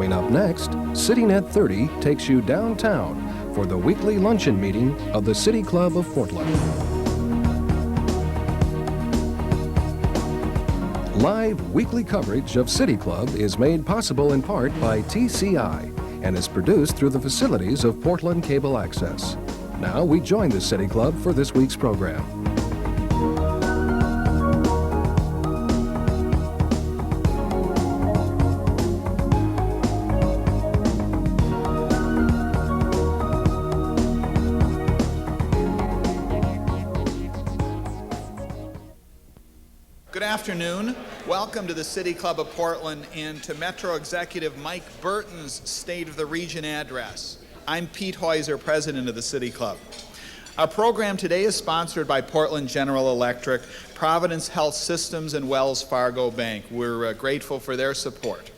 Coming up next, Sitting at 30 takes you downtown for the weekly luncheon meeting of the City Club of Portland. Live weekly coverage of City Club is made possible in part by TCI and is produced through the facilities of Portland Cable Access. Now we join the City Club for this week's program. Good afternoon. Welcome to the City Club of Portland and to Metro Executive Mike Burton's State of the Region address. I'm Pete Heuser, President of the City Club. Our program today is sponsored by Portland General Electric, Providence Health Systems, and Wells Fargo Bank. We're grateful for their support.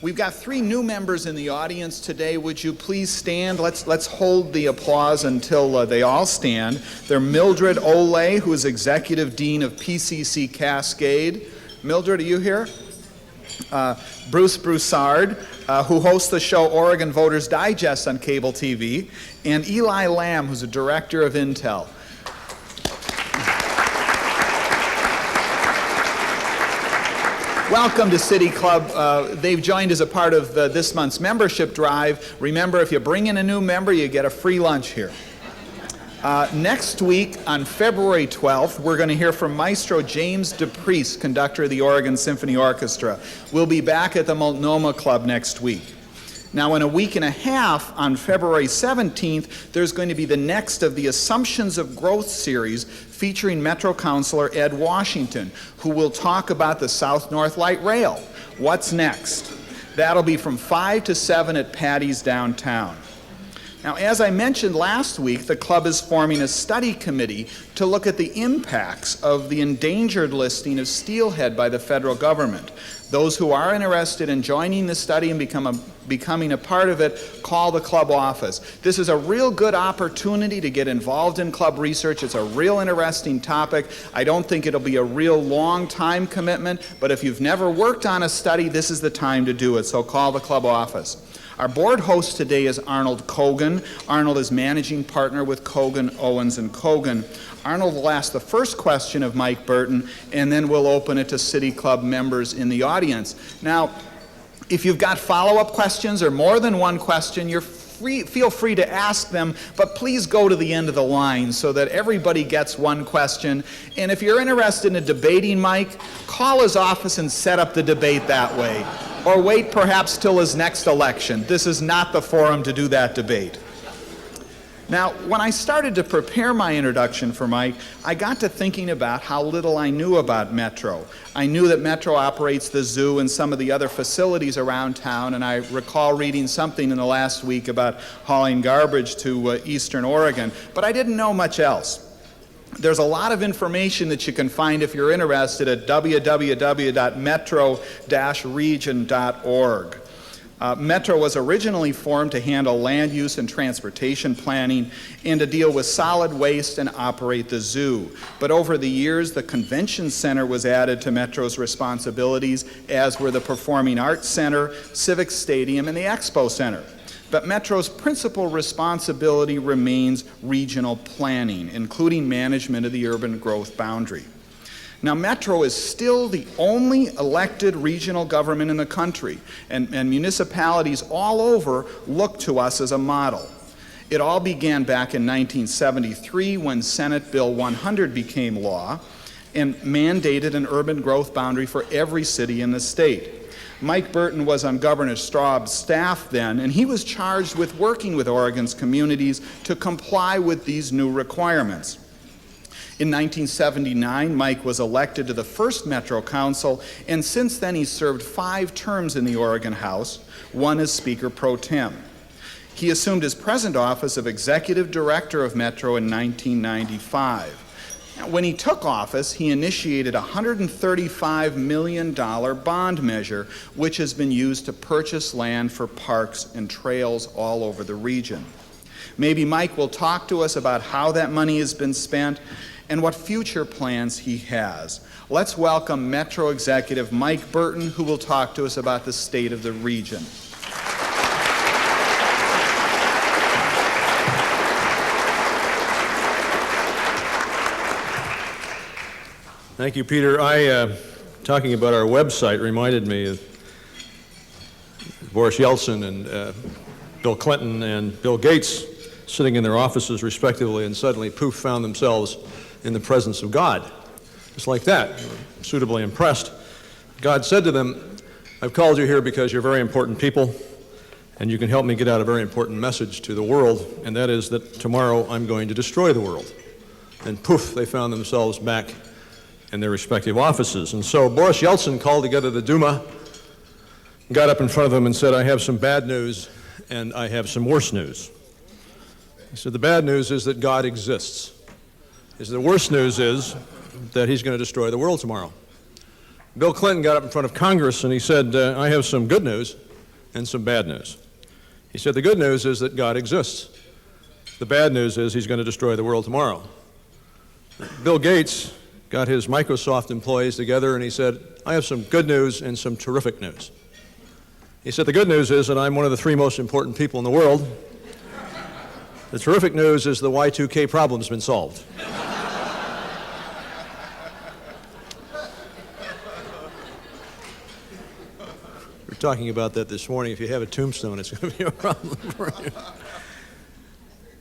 We've got 3 new members in the audience today. Would you please stand? Let's hold the applause until they all stand. They're Mildred Olay, who is Executive Dean of PCC Cascade. Mildred, are you here? Bruce Broussard, who hosts the show Oregon Voters Digest on cable TV, and Eli Lamb, who's a Director of Intel. Welcome to City Club. They've joined as a part of this month's membership drive. Remember, if you bring in a new member, you get a free lunch here. Next week, on February 12th, we're going to hear from Maestro James DePriest, conductor of the Oregon Symphony Orchestra. We'll be back at the Multnomah Club next week. Now, in a week and a half, on February 17th, there's going to be the next of the Assumptions of Growth series featuring Metro Councilor Ed Washington, who will talk about the South-North Light Rail. What's next? That'll be from 5 to 7 at Patty's downtown. Now, as I mentioned last week, the club is forming a study committee to look at the impacts of the endangered listing of steelhead by the federal government. Those who are interested in joining the study and becoming a part of it, call the club office. This is a real good opportunity to get involved in club research. It's a real interesting topic. I don't think it'll be a real long time commitment, but if you've never worked on a study, this is the time to do it, so call the club office. Our board host today is Arnold Kogan. Arnold is managing partner with Kogan, Owens & Kogan. Arnold will ask the first question of Mike Burton, and then we'll open it to City Club members in the audience. Now, if you've got follow-up questions or more than one question, feel free to ask them, but please go to the end of the line so that everybody gets one question. And if you're interested in debating Mike, call his office and set up the debate that way. Or wait perhaps till his next election. This is not the forum to do that debate. Now, when I started to prepare my introduction for Mike, I got to thinking about how little I knew about Metro. I knew that Metro operates the zoo and some of the other facilities around town, and I recall reading something in the last week about hauling garbage to Eastern Oregon, but I didn't know much else. There's a lot of information that you can find if you're interested at www.metro-region.org. Metro was originally formed to handle land use and transportation planning and to deal with solid waste and operate the zoo. But over the years, the Convention Center was added to Metro's responsibilities, as were the Performing Arts Center, Civic Stadium, and the Expo Center. But Metro's principal responsibility remains regional planning, including management of the urban growth boundary. Now, Metro is still the only elected regional government in the country, and municipalities all over look to us as a model. It all began back in 1973 when Senate Bill 100 became law and mandated an urban growth boundary for every city in the state. Mike Burton was on Governor Straub's staff then, and he was charged with working with Oregon's communities to comply with these new requirements. In 1979, Mike was elected to the first Metro Council, and since then he's served 5 terms in the Oregon House, 1 as Speaker Pro Tem. He assumed his present office of Executive Director of Metro in 1995. Now, when he took office, he initiated a $135 million bond measure, which has been used to purchase land for parks and trails all over the region. Maybe Mike will talk to us about how that money has been spent and what future plans he has. Let's welcome Metro Executive Mike Burton, who will talk to us about the state of the region. Thank you, Peter. Talking about our website reminded me of Boris Yeltsin and Bill Clinton and Bill Gates sitting in their offices respectively, and suddenly, poof, found themselves in the presence of God. Just like that, suitably impressed. God said to them, I've called you here because you're very important people, and you can help me get out a very important message to the world, and that is that tomorrow I'm going to destroy the world. And poof, they found themselves back in their respective offices. And so Boris Yeltsin called together the Duma, got up in front of them and said, I have some bad news and I have some worse news. He said, the bad news is that God exists. He said, the worst news is that he's going to destroy the world tomorrow. Bill Clinton got up in front of Congress and he said, I have some good news and some bad news. He said, the good news is that God exists. The bad news is he's going to destroy the world tomorrow. Bill Gates got his Microsoft employees together and he said, I have some good news and some terrific news. He said, the good news is that I'm one of the 3 most important people in the world. The terrific news is the Y2K problem's been solved. We're talking about that this morning. If you have a tombstone, it's going to be a problem for you.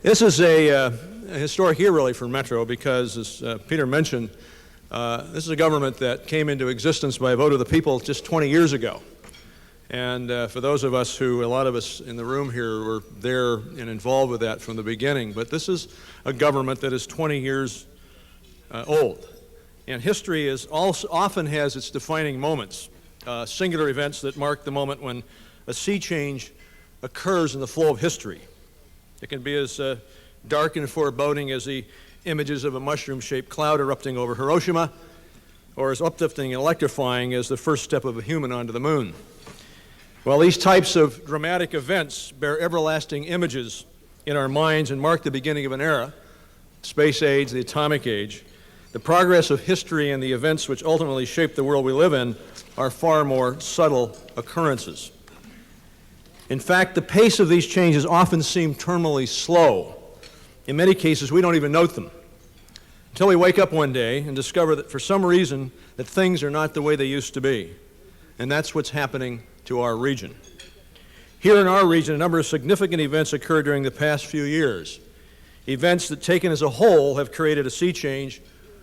This is a historic year, really, for Metro because, as Peter mentioned, this is a government that came into existence by a vote of the people just 20 years ago. And for those of us who, a lot of us in the room here were there and involved with that from the beginning, but this is a government that is 20 years old. And history often has its defining moments, singular events that mark the moment when a sea change occurs in the flow of history. It can be as dark and foreboding as the images of a mushroom-shaped cloud erupting over Hiroshima, or as uplifting and electrifying as the first step of a human onto the moon. Well, these types of dramatic events bear everlasting images in our minds and mark the beginning of an era, space age, the atomic age. The progress of history and the events which ultimately shape the world we live in are far more subtle occurrences. In fact, the pace of these changes often seem terminally slow. In many cases, we don't even note them until we wake up one day and discover that for some reason that things are not the way they used to be. And that's what's happening to our region. Here in our region, a number of significant events occurred during the past few years. Events that, taken as a whole, have created a sea change,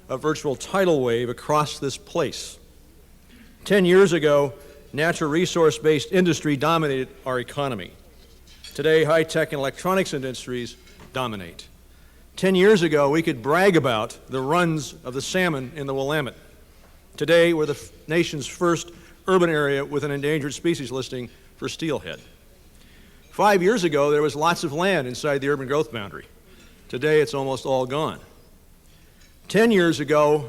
a virtual tidal wave across this place. 10 years ago, natural resource-based industry dominated our economy. Today, high-tech and electronics industries dominate. 10 years ago, we could brag about the runs of the salmon in the Willamette. Today, we're the nation's first urban area with an endangered species listing for steelhead. 5 years ago, there was lots of land inside the urban growth boundary. Today, it's almost all gone. 10 years ago,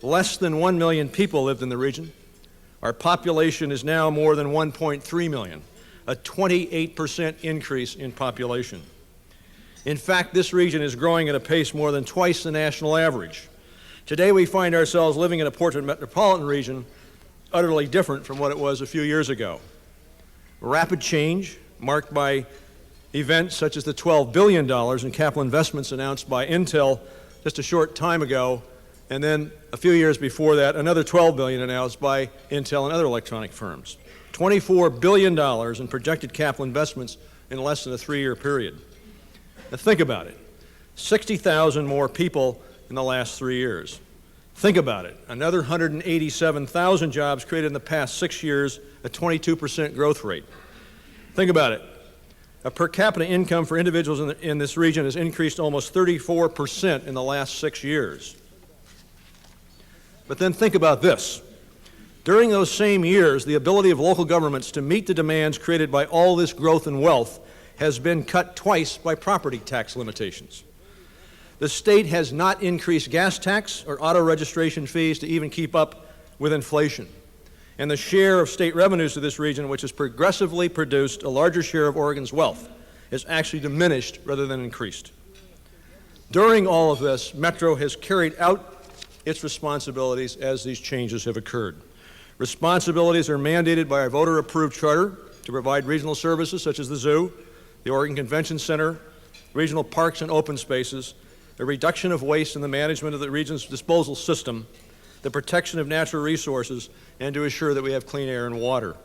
less than 1 million people lived in the region. Our population is now more than 1.3 million, a 28% increase in population. In fact, this region is growing at a pace more than twice the national average. Today, we find ourselves living in a Portland metropolitan region utterly different from what it was a few years ago. Rapid change, marked by events such as the $12 billion in capital investments announced by Intel just a short time ago, and then a few years before that, another $12 billion announced by Intel and other electronic firms. $24 billion in projected capital investments in less than a 3-year period. Now think about it. 60,000 more people in the last 3 years. Think about it. Another 187,000 jobs created in the past 6 years, a 22% growth rate. Think about it. A per capita income for individuals in this region has increased almost 34% in the last 6 years. But then think about this. During those same years, the ability of local governments to meet the demands created by all this growth and wealth has been cut twice by property tax limitations. The state has not increased gas tax or auto registration fees to even keep up with inflation. And the share of state revenues to this region, which has progressively produced a larger share of Oregon's wealth, has actually diminished rather than increased. During all of this, Metro has carried out its responsibilities as these changes have occurred. Responsibilities are mandated by our voter-approved charter to provide regional services such as the zoo, the Oregon Convention Center, regional parks and open spaces, the reduction of waste and the management of the region's disposal system, the protection of natural resources, and to assure that we have clean air and water.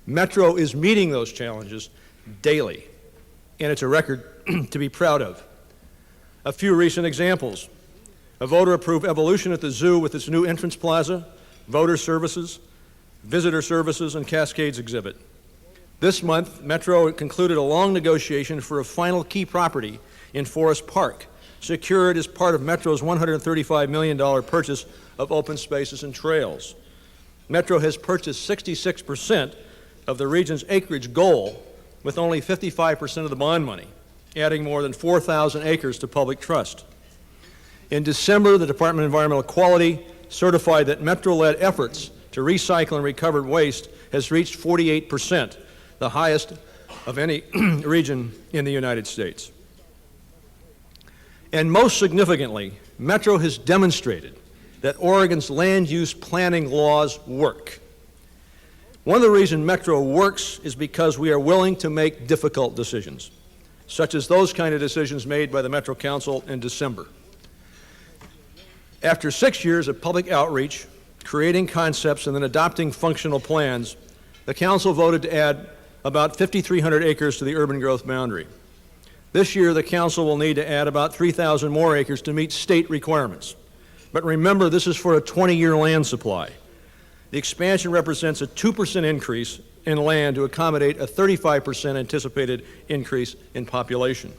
Metro is meeting those challenges daily, and it's a record to be proud of. A few recent examples: a voter-approved evolution at the zoo with its new entrance plaza, voter services, visitor services, and Cascades exhibit. This month, Metro concluded a long negotiation for a final key property in Forest Park, secured as part of Metro's $135 million purchase of open spaces and trails. Metro has purchased 66% of the region's acreage goal with only 55% of the bond money, adding more than 4,000 acres to public trust. In December, the Department of Environmental Quality certified that Metro-led efforts to recycle and recover waste has reached 48%, the highest of any region in the United States. And most significantly, Metro has demonstrated that Oregon's land use planning laws work. One of the reasons Metro works is because we are willing to make difficult decisions, such as those kind of decisions made by the Metro Council in December. After 6 years of public outreach, creating concepts, and then adopting functional plans, the Council voted to add about 5,300 acres to the urban growth boundary. This year, the Council will need to add about 3,000 more acres to meet state requirements. But remember, this is for a 20-year land supply. The expansion represents a 2% increase in land to accommodate a 35% anticipated increase in population.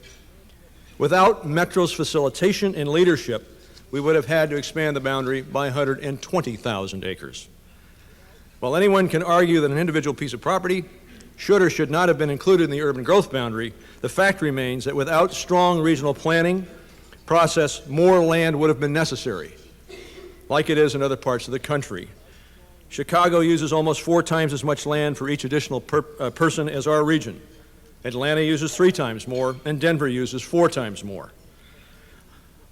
Without Metro's facilitation and leadership, we would have had to expand the boundary by 120,000 acres. While anyone can argue that an individual piece of property should or should not have been included in the urban growth boundary, the fact remains that without strong regional planning process, more land would have been necessary, like it is in other parts of the country. Chicago uses almost 4 times as much land for each additional person as our region. Atlanta uses 3 times more, and Denver uses 4 times more.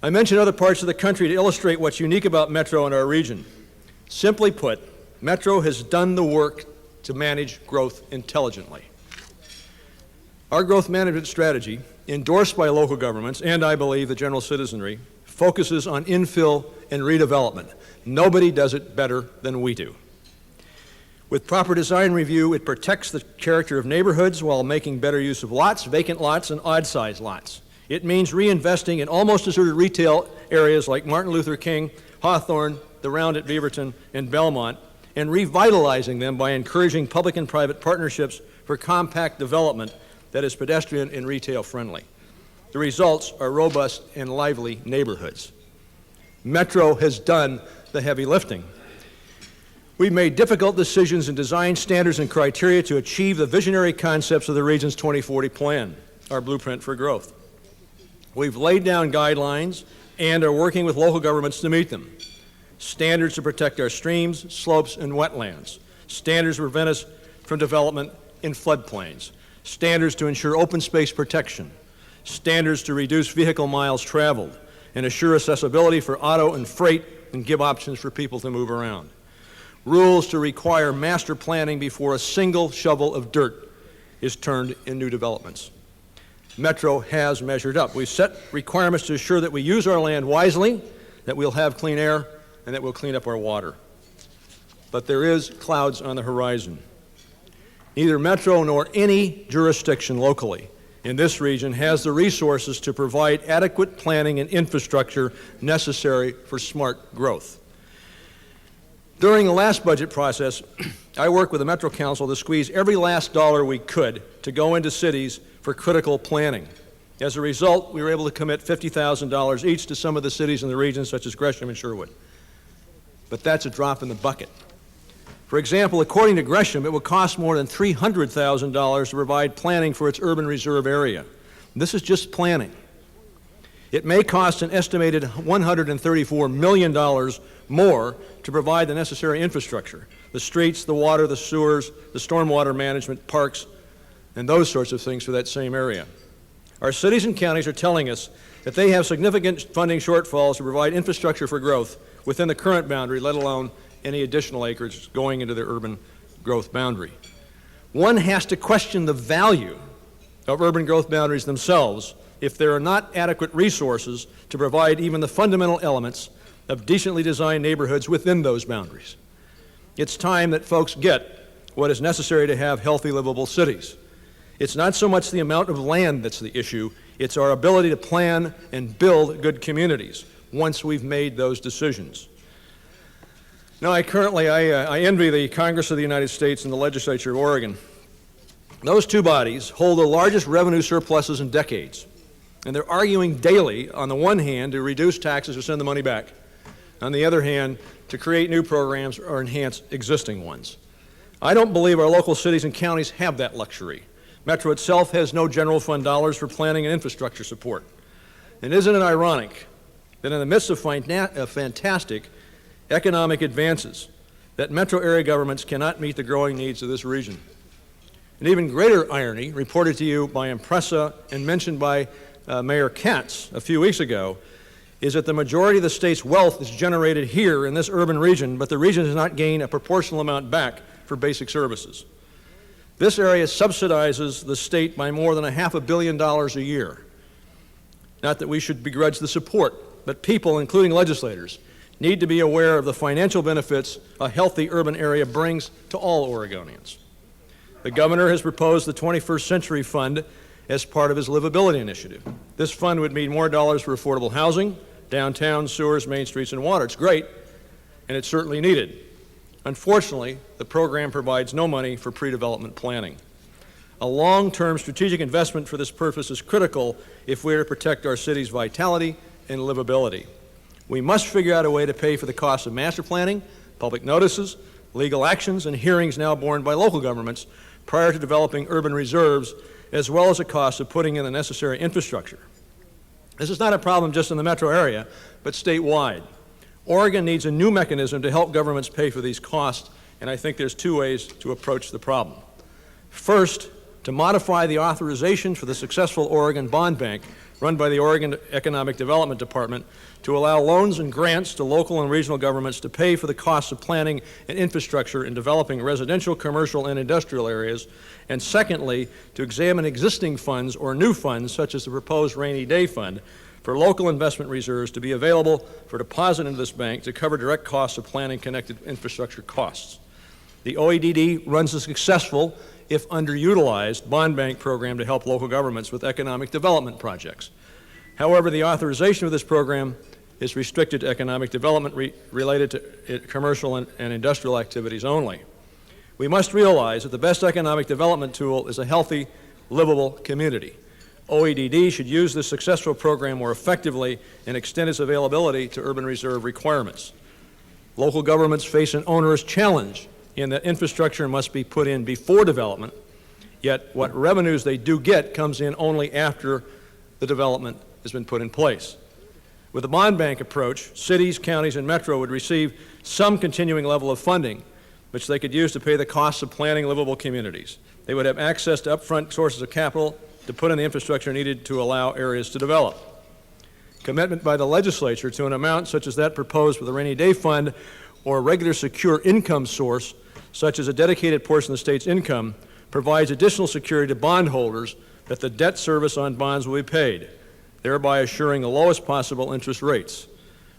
I mention other parts of the country to illustrate what's unique about Metro and our region. Simply put, Metro has done the work to manage growth intelligently. Our growth management strategy, endorsed by local governments and, I believe, the general citizenry, focuses on infill and redevelopment. Nobody does it better than we do. With proper design review, it protects the character of neighborhoods while making better use of lots, vacant lots, and odd-sized lots. It means reinvesting in almost deserted retail areas like Martin Luther King, Hawthorne, the Round at Beaverton, and Belmont, and revitalizing them by encouraging public and private partnerships for compact development that is pedestrian and retail friendly. The results are robust and lively neighborhoods. Metro has done the heavy lifting. We've made difficult decisions and designed standards and criteria to achieve the visionary concepts of the region's 2040 plan, our blueprint for growth. We've laid down guidelines and are working with local governments to meet them. Standards to protect our streams, slopes, and wetlands. Standards to prevent us from development in floodplains. Standards to ensure open space protection. Standards to reduce vehicle miles traveled and assure accessibility for auto and freight and give options for people to move around. Rules to require master planning before a single shovel of dirt is turned in new developments. Metro has measured up. We've set requirements to assure that we use our land wisely, that we'll have clean air, and that we'll clean up our water. But there is clouds on the horizon. Neither Metro nor any jurisdiction locally in this region has the resources to provide adequate planning and infrastructure necessary for smart growth. During the last budget process, I worked with the Metro Council to squeeze every last dollar we could to go into cities for critical planning. As a result, we were able to commit $50,000 each to some of the cities in the region, such as Gresham and Sherwood. But that's a drop in the bucket. For example, according to Gresham, it would cost more than $300,000 to provide planning for its urban reserve area. This is just planning. It may cost an estimated $134 million more to provide the necessary infrastructure, the streets, the water, the sewers, the stormwater management, parks, and those sorts of things for that same area. Our cities and counties are telling us that they have significant funding shortfalls to provide infrastructure for growth within the current boundary, let alone any additional acreage going into their urban growth boundary. One has to question the value of urban growth boundaries themselves if there are not adequate resources to provide even the fundamental elements of decently designed neighborhoods within those boundaries. It's time that folks get what is necessary to have healthy, livable cities. It's not so much the amount of land that's the issue, it's our ability to plan and build good communities once we've made those decisions. Now, I envy the Congress of the United States and the Legislature of Oregon. Those two bodies hold the largest revenue surpluses in decades, and they're arguing daily, on the one hand, to reduce taxes or send the money back, on the other hand, to create new programs or enhance existing ones. I don't believe our local cities and counties have that luxury. Metro itself has no general fund dollars for planning and infrastructure support. And isn't it ironic that in the midst of fantastic economic advances, that metro area governments cannot meet the growing needs of this region? An even greater irony, reported to you by Impressa and mentioned by Mayor Katz a few weeks ago, is that the majority of the state's wealth is generated here in this urban region, but the region does not gain a proportional amount back for basic services. This area subsidizes the state by more than $500 million a year. Not that we should begrudge the support, but people, including legislators, need to be aware of the financial benefits a healthy urban area brings to all Oregonians. The governor has proposed the 21st Century Fund as part of his livability initiative. This fund would mean more dollars for affordable housing, downtown, sewers, main streets, and water. It's great, and it's certainly needed. Unfortunately, the program provides no money for pre-development planning. A long-term strategic investment for this purpose is critical if we are to protect our city's vitality and livability. We must figure out a way to pay for the costs of master planning, public notices, legal actions, and hearings now borne by local governments prior to developing urban reserves, as well as the cost of putting in the necessary infrastructure. This is not a problem just in the metro area, but statewide. Oregon needs a new mechanism to help governments pay for these costs, and I think there's two ways to approach the problem. First, to modify the authorization for the successful Oregon Bond Bank, run by the Oregon Economic Development Department, to allow loans and grants to local and regional governments to pay for the costs of planning and infrastructure in developing residential, commercial, and industrial areas. And secondly, to examine existing funds or new funds, such as the proposed rainy day fund, for local investment reserves to be available for deposit into this bank to cover direct costs of planning connected infrastructure costs. The OEDD runs a successful, if underutilized, bond bank program to help local governments with economic development projects. However, the authorization of this program is restricted to economic development related to commercial and industrial activities only. We must realize that the best economic development tool is a healthy, livable community. OEDD should use this successful program more effectively and extend its availability to urban reserve requirements. Local governments face an onerous challenge in that infrastructure must be put in before development, yet what revenues they do get comes in only after the development has been put in place. With the bond bank approach, cities, counties, and metro would receive some continuing level of funding, which they could use to pay the costs of planning livable communities. They would have access to upfront sources of capital to put in the infrastructure needed to allow areas to develop. Commitment by the legislature to an amount such as that proposed for the rainy day fund or a regular secure income source, such as a dedicated portion of the state's income, provides additional security to bondholders that the debt service on bonds will be paid, thereby assuring the lowest possible interest rates.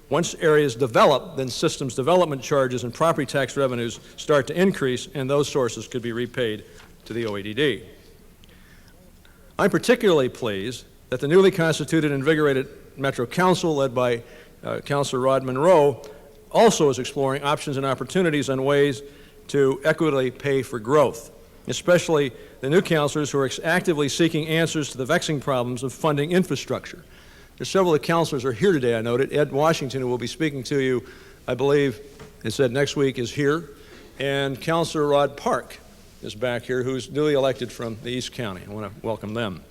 Once areas develop, then systems development charges and property tax revenues start to increase, and those sources could be repaid to the OEDD. I'm particularly pleased that the newly constituted and invigorated Metro Council, led by Councilor Rod Monroe, also is exploring options and opportunities on ways to equitably pay for growth, especially the new councilors who are actively seeking answers to the vexing problems of funding infrastructure. There's several of the councilors are here today, I noted. Ed Washington, who will be speaking to you, I believe, it said next week, is here. And Councilor Rod Park is back here, who's newly elected from the East County. I want to welcome them.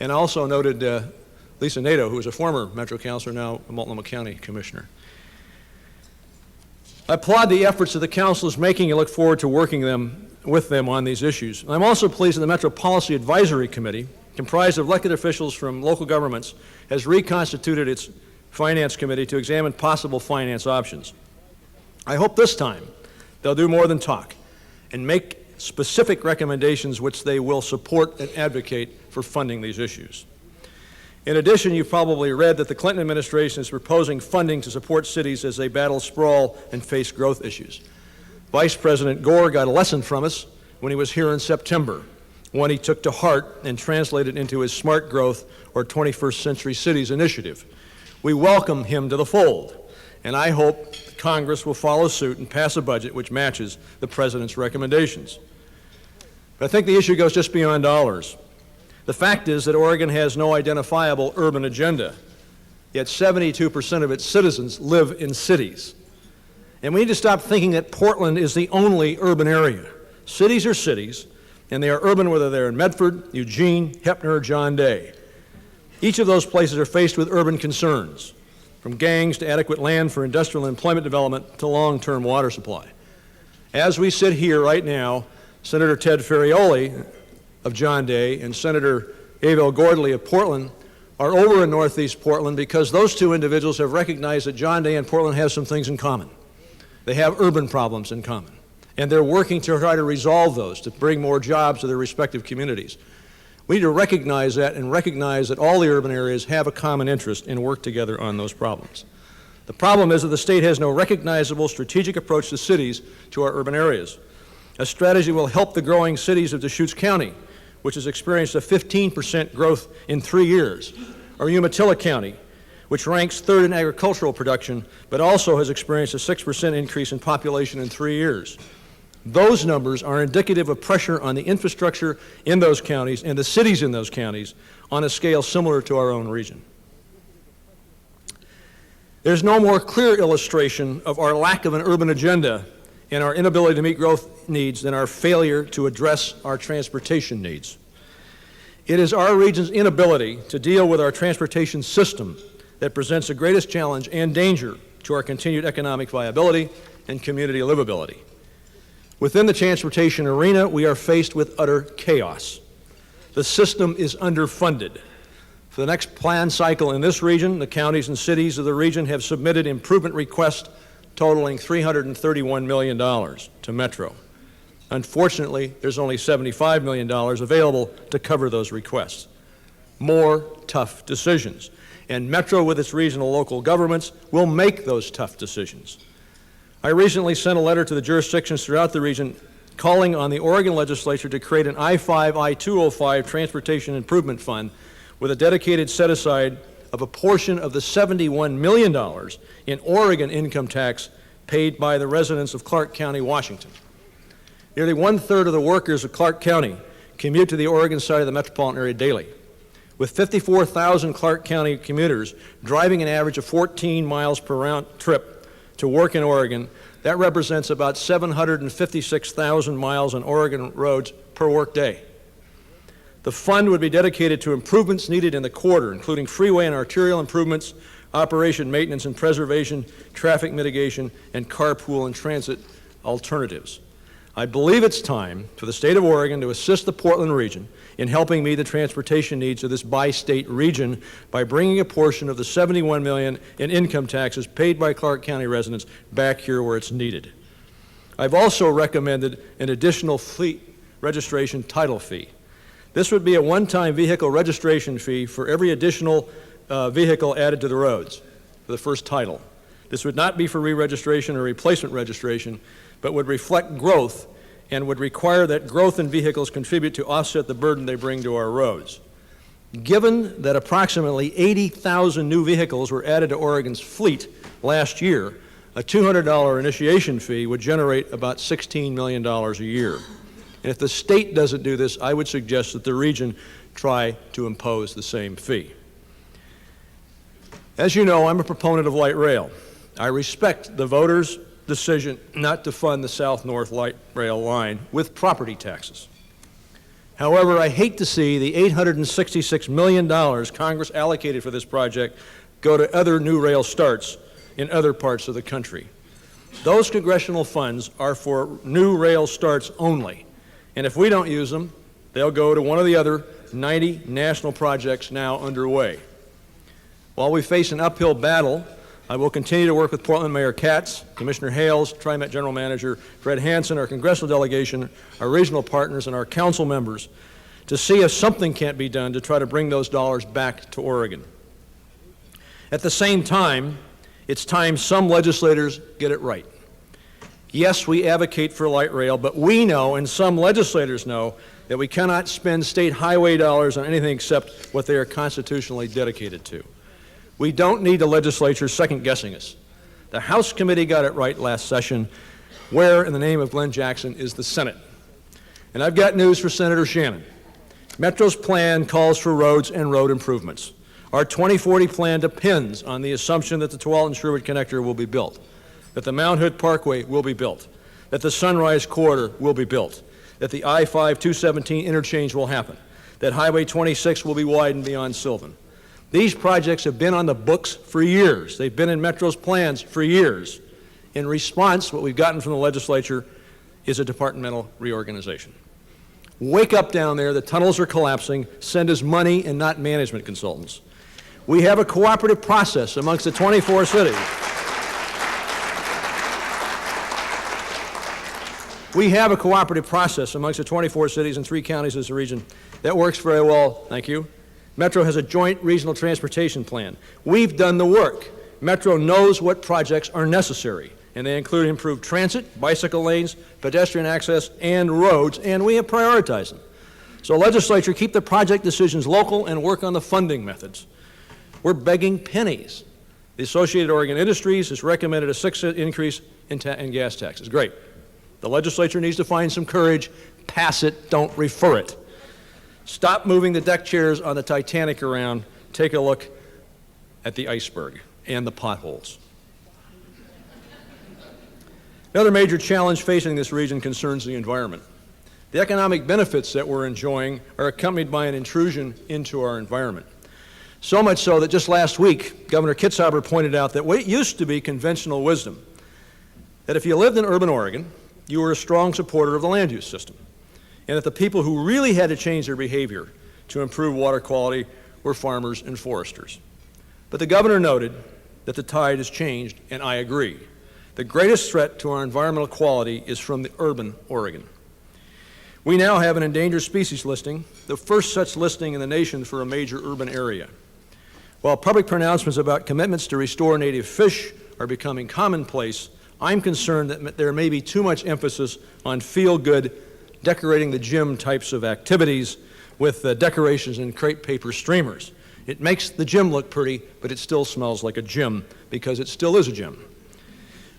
And I also noted Lisa Nato, who is a former Metro Councilor, now a Multnomah County Commissioner. I applaud the efforts that the Council is making and look forward to working with them on these issues. I'm also pleased that the Metro Policy Advisory Committee, comprised of elected officials from local governments, has reconstituted its Finance Committee to examine possible finance options. I hope this time they'll do more than talk and make specific recommendations which they will support and advocate for funding these issues. In addition, you've probably read that the Clinton administration is proposing funding to support cities as they battle sprawl and face growth issues. Vice President Gore got a lesson from us when he was here in September, one he took to heart and translated into his Smart Growth or 21st Century Cities initiative. We welcome him to the fold, and I hope Congress will follow suit and pass a budget which matches the President's recommendations. But I think the issue goes just beyond dollars. The fact is that Oregon has no identifiable urban agenda, yet 72% of its citizens live in cities. And we need to stop thinking that Portland is the only urban area. Cities are cities, and they are urban whether they're in Medford, Eugene, Heppner, or John Day. Each of those places are faced with urban concerns, from gangs to adequate land for industrial and employment development to long-term water supply. As we sit here right now, Senator Ted Ferrioli of John Day and Senator Abel Gordley of Portland are over in Northeast Portland because those two individuals have recognized that John Day and Portland have some things in common. They have urban problems in common, and they're working to try to resolve those, to bring more jobs to their respective communities. We need to recognize that and recognize that all the urban areas have a common interest and work together on those problems. The problem is that the state has no recognizable strategic approach to cities, to our urban areas. A strategy will help the growing cities of Deschutes County, which has experienced a 15% growth in 3 years, or Umatilla County, which ranks third in agricultural production, but also has experienced a 6% increase in population in 3 years. Those numbers are indicative of pressure on the infrastructure in those counties and the cities in those counties on a scale similar to our own region. There's no more clear illustration of our lack of an urban agenda and our inability to meet growth needs than our failure to address our transportation needs. It is our region's inability to deal with our transportation system that presents the greatest challenge and danger to our continued economic viability and community livability. Within the transportation arena, we are faced with utter chaos. The system is underfunded. For the next plan cycle in this region, the counties and cities of the region have submitted improvement requests totaling $331 million to Metro. Unfortunately, there's only $75 million available to cover those requests. More tough decisions. And Metro, with its regional local governments, will make those tough decisions. I recently sent a letter to the jurisdictions throughout the region calling on the Oregon legislature to create an I-5, I-205 Transportation Improvement Fund with a dedicated set-aside of a portion of the $71 million in Oregon income tax paid by the residents of Clark County, Washington. Nearly 1/3 of the workers of Clark County commute to the Oregon side of the metropolitan area daily. With 54,000 Clark County commuters driving an average of 14 miles per round trip to work in Oregon, that represents about 756,000 miles on Oregon roads per workday. The fund would be dedicated to improvements needed in the corridor, including freeway and arterial improvements, operation, maintenance, and preservation, traffic mitigation, and carpool and transit alternatives. I believe it's time for the state of Oregon to assist the Portland region in helping meet the transportation needs of this bi-state region by bringing a portion of the $71 million in income taxes paid by Clark County residents back here where it's needed. I've also recommended an additional fleet registration title fee. This would be a one-time vehicle registration fee for every additional vehicle added to the roads for the first title. This would not be for re-registration or replacement registration, but would reflect growth and would require that growth in vehicles contribute to offset the burden they bring to our roads. Given that approximately 80,000 new vehicles were added to Oregon's fleet last year, a $200 initiation fee would generate about $16 million a year. And if the state doesn't do this, I would suggest that the region try to impose the same fee. As you know, I'm a proponent of light rail. I respect the voters' decision not to fund the South-North light rail line with property taxes. However, I hate to see the $866 million Congress allocated for this project go to other new rail starts in other parts of the country. Those congressional funds are for new rail starts only, and if we don't use them, They'll go to one of the other 90 national projects now underway. While we face an uphill battle, I will continue to work with Portland Mayor Katz, Commissioner Hales, TriMet General Manager Fred Hansen, our congressional delegation, our regional partners, and our council members to see if something can't be done to try to bring those dollars back to Oregon. At the same time, it's time some legislators get it right. Yes, we advocate for light rail, but we know, and some legislators know, that we cannot spend state highway dollars on anything except what they are constitutionally dedicated to. We don't need the legislature second-guessing us. The House committee got it right last session. Where, in the name of Glenn Jackson, is the Senate? And I've got news for Senator Shannon. Metro's plan calls for roads and road improvements. Our 2040 plan depends on the assumption that the Tualatin-Sherwood connector will be built, that the Mount Hood Parkway will be built, that the Sunrise Corridor will be built, that the I-5-217 interchange will happen, that Highway 26 will be widened beyond Sylvan. These projects have been on the books for years. They've been in Metro's plans for years. In response, what we've gotten from the legislature is a departmental reorganization. Wake up down there, the tunnels are collapsing, send us money and not management consultants. We have a cooperative process amongst the 24 cities. We have a cooperative process amongst the 24 cities and 3 counties as a region that works very well, thank you. Metro has a joint regional transportation plan. We've done the work. Metro knows what projects are necessary, and they include improved transit, bicycle lanes, pedestrian access, and roads, and we have prioritized them. So legislature, keep the project decisions local and work on the funding methods. We're begging pennies. The Associated Oregon Industries has recommended a 6-cent increase in gas taxes. Great. The legislature needs to find some courage. Pass it, don't refer it. Stop moving the deck chairs on the Titanic around. Take a look at the iceberg and the potholes. Another major challenge facing this region concerns the environment. The economic benefits that we're enjoying are accompanied by an intrusion into our environment. So much so that just last week, Governor Kitzhaber pointed out that what used to be conventional wisdom, that if you lived in urban Oregon, you were a strong supporter of the land use system, and that the people who really had to change their behavior to improve water quality were farmers and foresters. But the governor noted that the tide has changed, and I agree. The greatest threat to our environmental quality is from the urban Oregon. We now have an endangered species listing, the first such listing in the nation for a major urban area. While public pronouncements about commitments to restore native fish are becoming commonplace, I'm concerned that there may be too much emphasis on feel-good, decorating the gym types of activities with decorations and crepe paper streamers. It makes the gym look pretty, but it still smells like a gym because it still is a gym.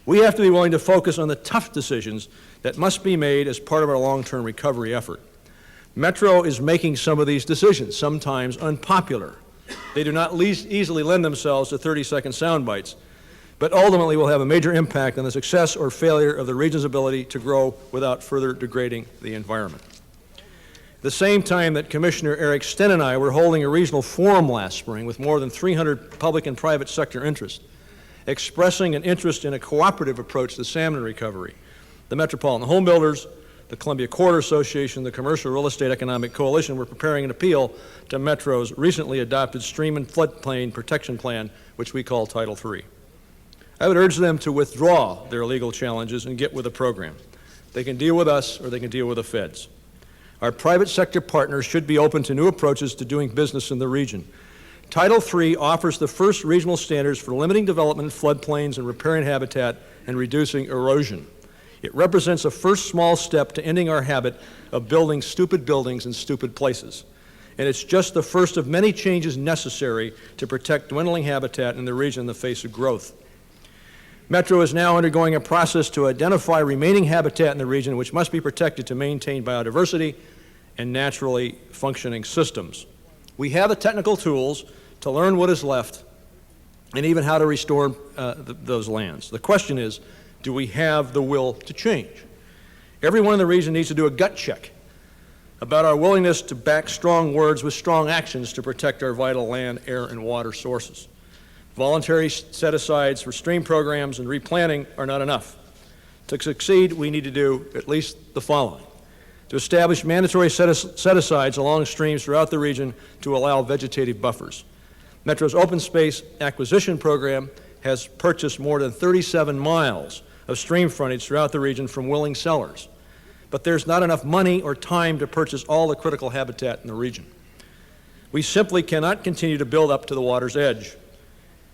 We have to be willing to focus on the tough decisions that must be made as part of our long-term recovery effort. Metro is making some of these decisions, sometimes unpopular. They do not easily lend themselves to 30-second sound bites, but ultimately will have a major impact on the success or failure of the region's ability to grow without further degrading the environment. At the same time that Commissioner Eric Sten and I were holding a regional forum last spring with more than 300 public and private sector interests, expressing an interest in a cooperative approach to salmon recovery, the Metropolitan Home Builders, the Columbia Quarter Association, the Commercial Real Estate Economic Coalition were preparing an appeal to Metro's recently adopted Stream and Floodplain Protection Plan, which we call Title III. I would urge them to withdraw their legal challenges and get with the program. They can deal with us or they can deal with the feds. Our private sector partners should be open to new approaches to doing business in the region. Title III offers the first regional standards for limiting development in floodplains and repairing habitat and reducing erosion. It represents a first small step to ending our habit of building stupid buildings in stupid places. And it's just the first of many changes necessary to protect dwindling habitat in the region in the face of growth. Metro is now undergoing a process to identify remaining habitat in the region which must be protected to maintain biodiversity and naturally functioning systems. We have the technical tools to learn what is left and even how to restore those lands. The question is, do we have the will to change? Everyone in the region needs to do a gut check about our willingness to back strong words with strong actions to protect our vital land, air, and water sources. Voluntary set-asides for stream programs and replanting are not enough. To succeed, we need to do at least the following. to establish mandatory set-asides along streams throughout the region to allow vegetative buffers. Metro's open space acquisition program has purchased more than 37 miles of stream frontage throughout the region from willing sellers. But there's not enough money or time to purchase all the critical habitat in the region. We simply cannot continue to build up to the water's edge.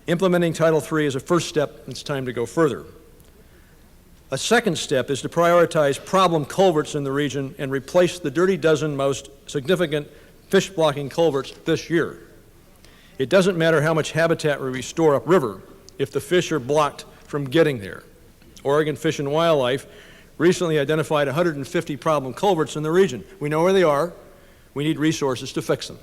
Implementing Title III is a first step, and it's time to go further. A second step is to prioritize problem culverts in the region and replace the dirty dozen most significant fish-blocking culverts this year. It doesn't matter how much habitat we restore upriver if the fish are blocked from getting there. Oregon Fish and Wildlife recently identified 150 problem culverts in the region. We know where they are. We need resources to fix them.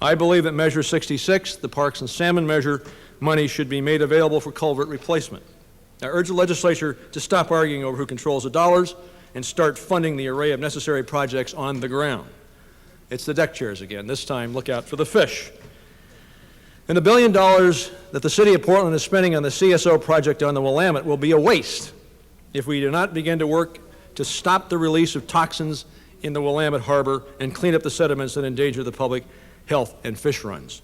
I believe that Measure 66, the Parks and Salmon measure, money should be made available for culvert replacement. I urge the legislature to stop arguing over who controls the dollars and start funding the array of necessary projects on the ground. It's the deck chairs again. This time, look out for the fish. And the $1 billion that the city of Portland is spending on the CSO project on the Willamette will be a waste if we do not begin to work to stop the release of toxins in the Willamette Harbor and clean up the sediments that endanger the public health and fish runs.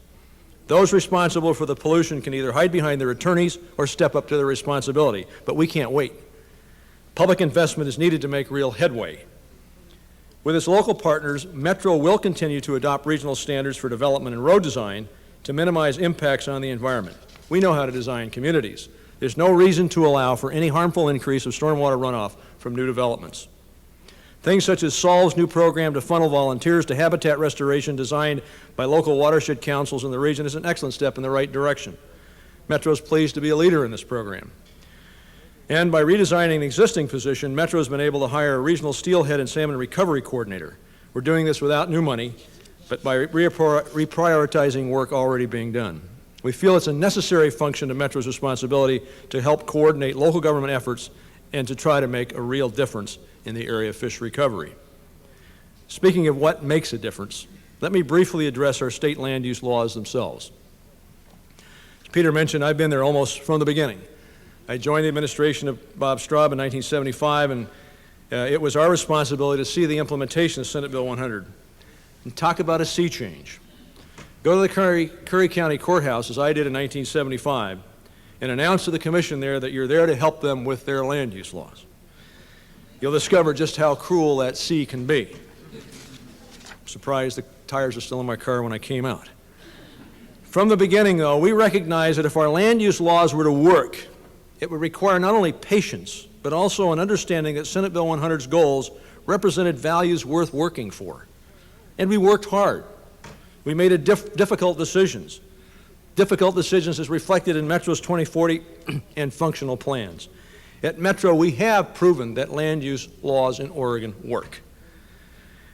Those responsible for the pollution can either hide behind their attorneys or step up to their responsibility, but we can't wait. Public investment is needed to make real headway. With its local partners, Metro will continue to adopt regional standards for development and road design to minimize impacts on the environment. We know how to design communities. There's no reason to allow for any harmful increase of stormwater runoff from new developments. Things such as Solve's new program to funnel volunteers to habitat restoration designed by local watershed councils in the region is an excellent step in the right direction. Metro is pleased to be a leader in this program. And by redesigning the existing position, Metro has been able to hire a regional steelhead and salmon recovery coordinator. We're doing this without new money, but by reprioritizing work already being done. We feel it's a necessary function of Metro's responsibility to help coordinate local government efforts and to try to make a real difference in the area of fish recovery. Speaking of what makes a difference, let me briefly address our state land use laws themselves. As Peter mentioned, I've been there almost from the beginning. I joined the administration of Bob Straub in 1975, and it was our responsibility to see the implementation of Senate Bill 100. And talk about a sea change. Go to the Curry County Courthouse, as I did in 1975, and announce to the commission there that you're there to help them with their land use laws. You'll discover just how cruel that sea can be. I'm surprised the tires are still in my car when I came out. From the beginning, though, we recognized that if our land use laws were to work, it would require not only patience, but also an understanding that Senate Bill 100's goals represented values worth working for. And we worked hard. We made difficult decisions. Difficult decisions as reflected in Metro's 2040 and functional plans. At Metro, we have proven that land use laws in Oregon work.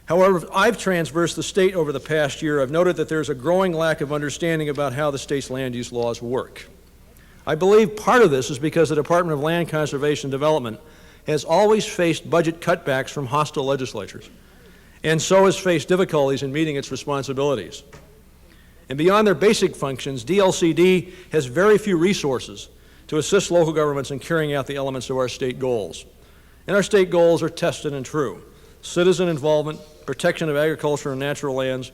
However, I've traversed the state over the past year. I've noted that there's a growing lack of understanding about how the state's land use laws work. I believe part of this is because the Department of Land Conservation and Development has always faced budget cutbacks from hostile legislatures, and so has faced difficulties in meeting its responsibilities. And beyond their basic functions, DLCD has very few resources to assist local governments in carrying out the elements of our state goals. And our state goals are tested and true. Citizen involvement, protection of agriculture and natural lands,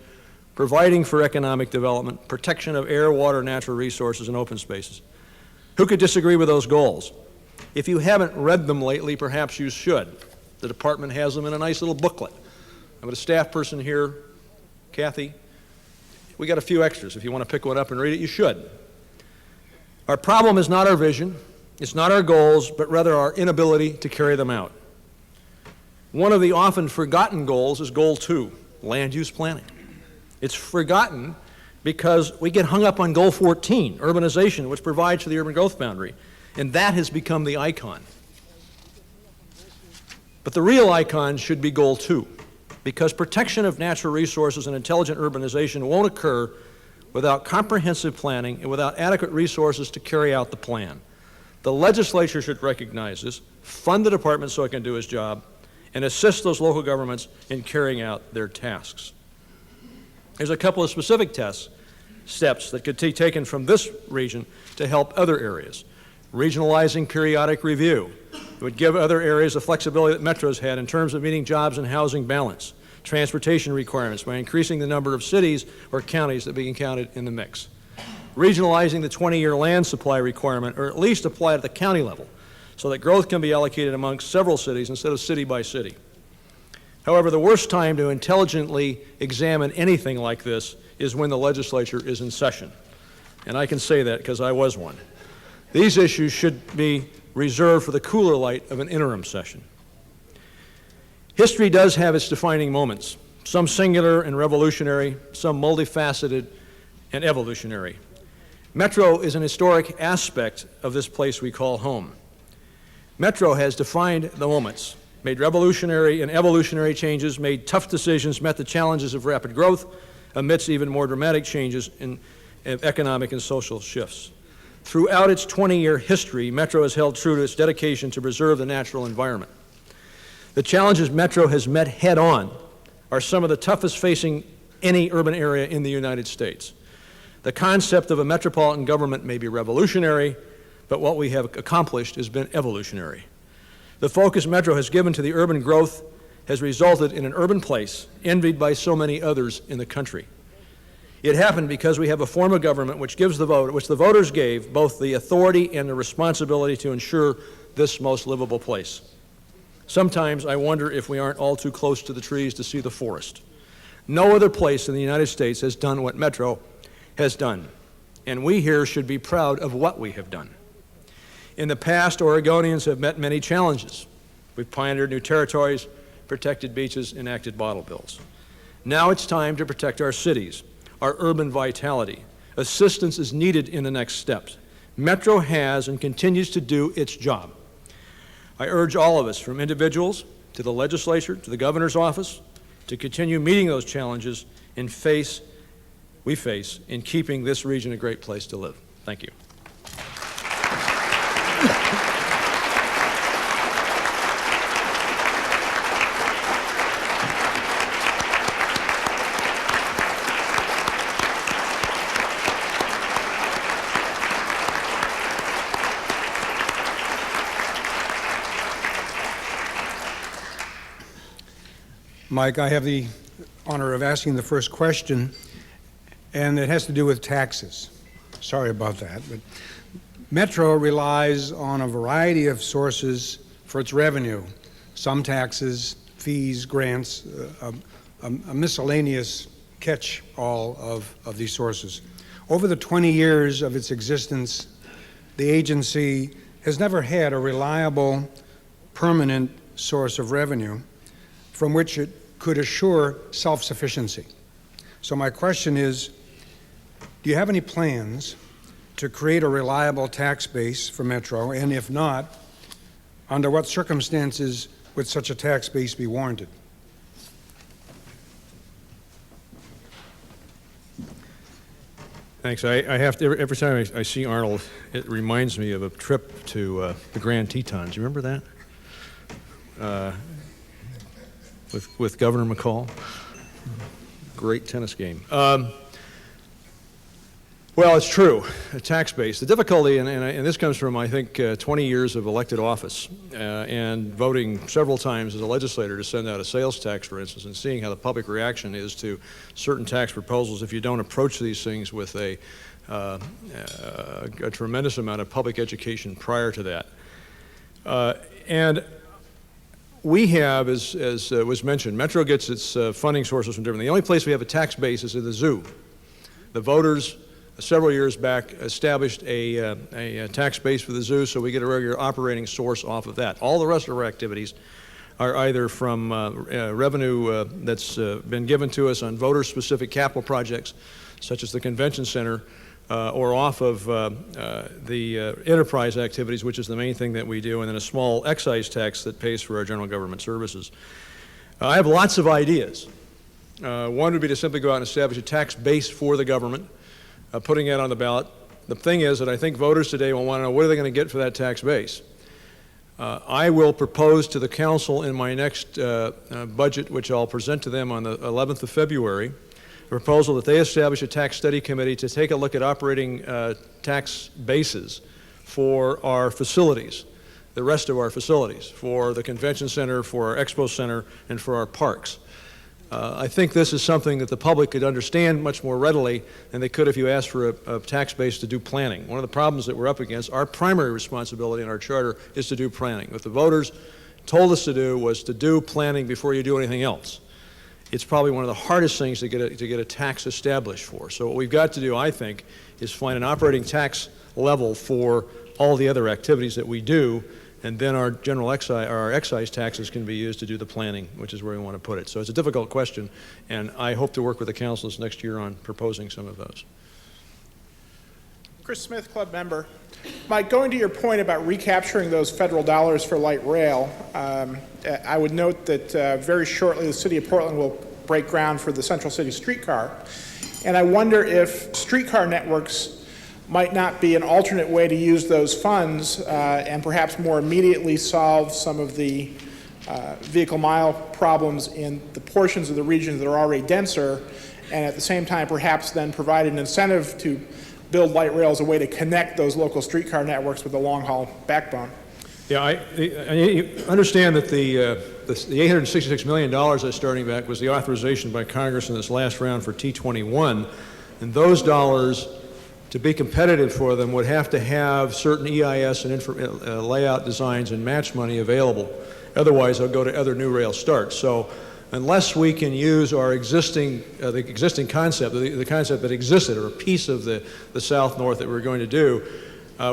providing for economic development, protection of air, water, natural resources, and open spaces. Who could disagree with those goals? If you haven't read them lately, perhaps you should. The department has them in a nice little booklet. I've got a staff person here, Kathy. We got a few extras. If you want to pick one up and read it, you should. Our problem is not our vision, it's not our goals, but rather our inability to carry them out. One of the often forgotten goals is Goal 2, land use planning. It's forgotten because we get hung up on Goal 14, urbanization, which provides for the urban growth boundary, and that has become the icon. But the real icon should be Goal 2, because protection of natural resources and intelligent urbanization won't occur without comprehensive planning and without adequate resources to carry out the plan. The legislature should recognize this, fund the department so it can do its job, and assist those local governments in carrying out their tasks. There's a couple of specific steps that could be taken from this region to help other areas. regionalizing periodic review. It would give other areas the flexibility that Metro's had in terms of meeting jobs and housing balance, transportation requirements by increasing the number of cities or counties that being counted in the mix. Regionalizing the 20-year land supply requirement, or at least apply it at the county level, so that growth can be allocated amongst several cities instead of city by city. However, the worst time to intelligently examine anything like this is when the legislature is in session. And I can say that because I was one. These issues should be reserved for the cooler light of an interim session. History does have its defining moments, some singular and revolutionary, some multifaceted and evolutionary. Metro is an historic aspect of this place we call home. Metro has defined the moments, made revolutionary and evolutionary changes, made tough decisions, met the challenges of rapid growth amidst even more dramatic changes in economic and social shifts. Throughout its 20-year history, Metro has held true to its dedication to preserve the natural environment. The challenges Metro has met head-on are some of the toughest facing any urban area in the United States. The concept of a metropolitan government may be revolutionary, but what we have accomplished has been evolutionary. The focus Metro has given to the urban growth has resulted in an urban place envied by so many others in the country. It happened because we have a form of government which gives the vote, which the voters gave both the authority and the responsibility to ensure this most livable place. Sometimes I wonder if we aren't all too close to the trees to see the forest. No other place in the United States has done what Metro has done, and we here should be proud of what we have done. In the past, Oregonians have met many challenges. We've pioneered new territories, protected beaches, enacted bottle bills. Now it's time to protect our cities, our urban vitality. Assistance is needed in the next steps. Metro has and continues to do its job. I urge all of us, from individuals to the legislature to the governor's office, to continue meeting those challenges we face in keeping this region a great place to live. Thank you. Mike, I have the honor of asking the first question, and it has to do with taxes. Sorry about that, but Metro relies on a variety of sources for its revenue. Some fees, grants, a miscellaneous catch-all of these sources. Over the 20 years of its existence, the agency has never had a reliable, permanent source of revenue from which it could assure self-sufficiency. So my question is, do you have any plans to create a reliable tax base for Metro? And if not, under what circumstances would such a tax base be warranted? Thanks. I have to, every time I see Arnold, it reminds me of a trip to the Grand Tetons. You remember that? With Governor McCall. Great tennis game. Well, it's true, a tax base. The difficulty, and this comes from, I think, 20 years of elected office and voting several times as a legislator to send out a sales tax, for instance, and seeing how the public reaction is to certain tax proposals if you don't approach these things with a tremendous amount of public education prior to that. And we have, as was mentioned, Metro gets its funding sources from different. The only place we have a tax base is in the zoo. The voters several years back established a tax base for the zoo, so we get a regular operating source off of that. All the rest of our activities are either from revenue that's been given to us on voter-specific capital projects, such as the convention center, or off of the enterprise activities, which is the main thing that we do, and then a small excise tax that pays for our general government services. I have lots of ideas. One would be to simply go out and establish a tax base for the government, putting it on the ballot. The thing is that I think voters today will want to know what are they going to get for that tax base. I will propose to the council in my next budget, which I'll present to them on the 11th of February, a proposal that they establish a tax study committee to take a look at operating tax bases for our facilities, the rest of our facilities, for the convention center, for our expo center, and for our parks. I think this is something that the public could understand much more readily than they could if you asked for a tax base to do planning. One of the problems that we're up against, our primary responsibility in our charter is to do planning. What the voters told us to do was to do planning before you do anything else. It's probably one of the hardest things to get a tax established for. So what we've got to do, I think, is find an operating tax level for all the other activities that we do, and then our general excise, our excise taxes can be used to do the planning, which is where we want to put it. So it's a difficult question, and I hope to work with the councils next year on proposing some of those. Chris Smith, club member. Mike, going to your point about recapturing those federal dollars for light rail, I would note that very shortly the city of Portland will break ground for the Central City streetcar, and I wonder if streetcar networks might not be an alternate way to use those funds and perhaps more immediately solve some of the vehicle mile problems in the portions of the region that are already denser, and at the same time perhaps then provide an incentive to build light rail as a way to connect those local streetcar networks with the long-haul backbone. Yeah, I understand that the $866 million that's starting back was the authorization by Congress in this last round for T21, and those dollars, to be competitive for them, would have to have certain EIS and layout designs and match money available. Otherwise, they'll go to other new rail starts. So unless we can use our existing, the existing concept, the concept that existed, or a piece of the South-North that we're going to do,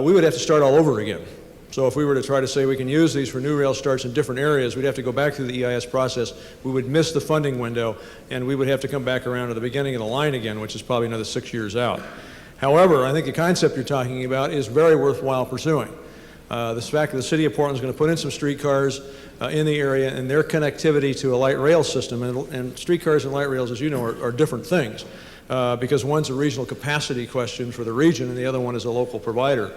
we would have to start all over again. So if we were to try to say we can use these for new rail starts in different areas, we'd have to go back through the EIS process. We would miss the funding window, and we would have to come back around to the beginning of the line again, which is probably another 6 years out. However, I think the concept you're talking about is very worthwhile pursuing. The fact that the city of Portland is going to put in some streetcars in the area, and their connectivity to a light rail system, and streetcars and light rails, as you know, are different things, because one's a regional capacity question for the region, and the other one is a local provider.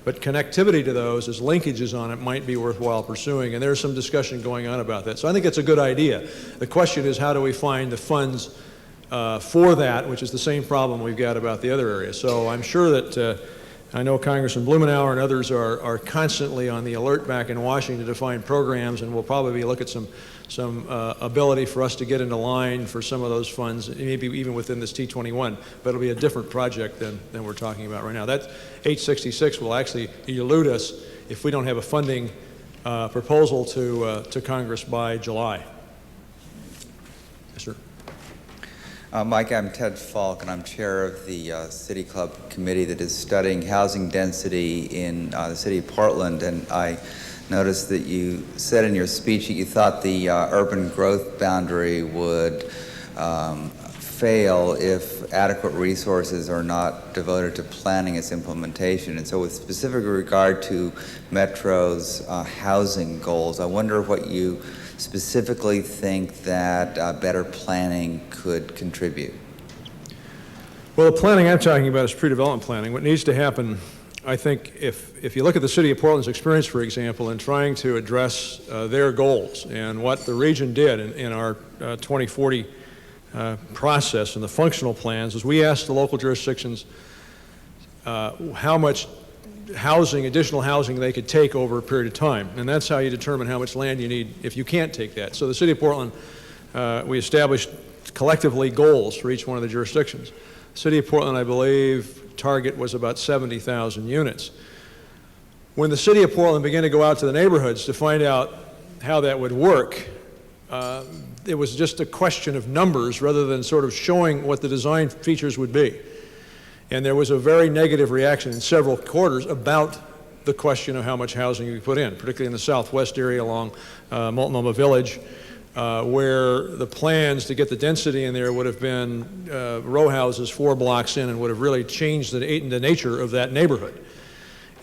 But connectivity to those, as linkages on it, might be worthwhile pursuing, and there's some discussion going on about that. So I think it's a good idea. The question is, how do we find the funds for that, which is the same problem we've got about the other areas. So I'm sure that I know Congressman Blumenauer and others are constantly on the alert back in Washington to define programs, and we'll probably look at some ability for us to get into line for some of those funds, maybe even within this T21, but it'll be a different project than we're talking about right now. That 866 will actually elude us if we don't have a funding proposal to Congress by July. Yes, sir. Mike, I'm Ted Falk, and I'm chair of the City Club committee that is studying housing density in the city of Portland. And I noticed that you said in your speech that you thought the urban growth boundary would fail if adequate resources are not devoted to planning its implementation. And so with specific regard to Metro's housing goals, I wonder what you specifically think that better planning could contribute? Well, the planning I'm talking about is pre-development planning. What needs to happen, I think, if you look at the city of Portland's experience, for example, in trying to address their goals and what the region did in our 2040 process and the functional plans, is we asked the local jurisdictions how much additional housing they could take over a period of time. And that's how you determine how much land you need if you can't take that. So the city of Portland, we established collectively goals for each one of the jurisdictions. The city of Portland, I believe, target was about 70,000 units. When the city of Portland began to go out to the neighborhoods to find out how that would work, it was just a question of numbers rather than sort of showing what the design features would be. And there was a very negative reaction in several quarters about the question of how much housing you put in, particularly in the southwest area along Multnomah Village, where the plans to get the density in there would have been row houses 4 blocks in and would have really changed the nature of that neighborhood.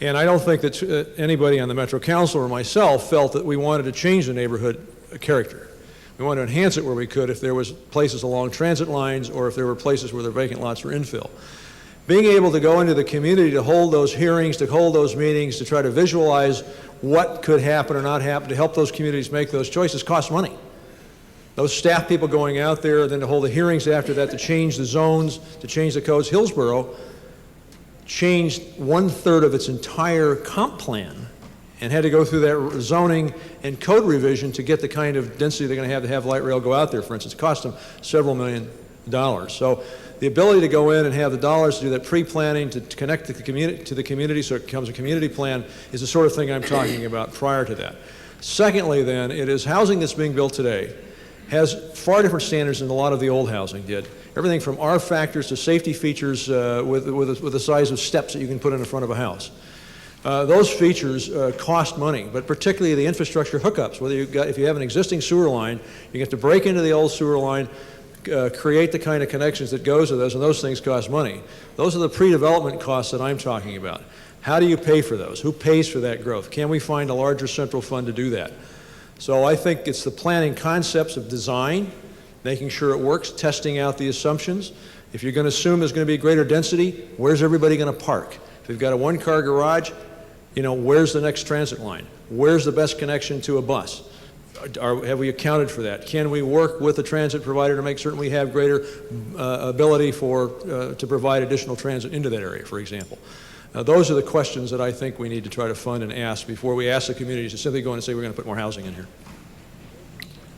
And I don't think that anybody on the Metro Council or myself felt that we wanted to change the neighborhood character. We wanted to enhance it where we could if there was places along transit lines or if there were places where there were vacant lots for infill. Being able to go into the community to hold those hearings, to hold those meetings, to try to visualize what could happen or not happen, to help those communities make those choices costs money. Those staff people going out there, then to hold the hearings after that, to change the zones, to change the codes. Hillsborough changed 1/3 of its entire comp plan and had to go through that zoning and code revision to get the kind of density they're going to have light rail go out there, for instance. It cost them several $1 million. So the ability to go in and have the dollars to do that pre-planning, to connect the community so it becomes a community plan is the sort of thing I'm talking about prior to that. Secondly, then, it is housing that's being built today has far different standards than a lot of the old housing did. Everything from R factors to safety features with the size of steps that you can put in the front of a house. Those features cost money, but particularly the infrastructure hookups. If you have an existing sewer line, you have to break into the old sewer line, create the kind of connections that goes with those, and those things cost money. Those are the pre-development costs that I'm talking about. How do you pay for those? Who pays for that growth? Can we find a larger central fund to do that? So I think it's the planning concepts of design, making sure it works, testing out the assumptions. If you're going to assume there's going to be greater density, where's everybody going to park? If you've got a one-car garage, where's the next transit line? Where's the best connection to a bus? Have we accounted for that? Can we work with the transit provider to make certain we have greater ability to provide additional transit into that area, for example? Those are the questions that I think we need to try to fund and ask before we ask the communities to simply go in and say we're going to put more housing in here.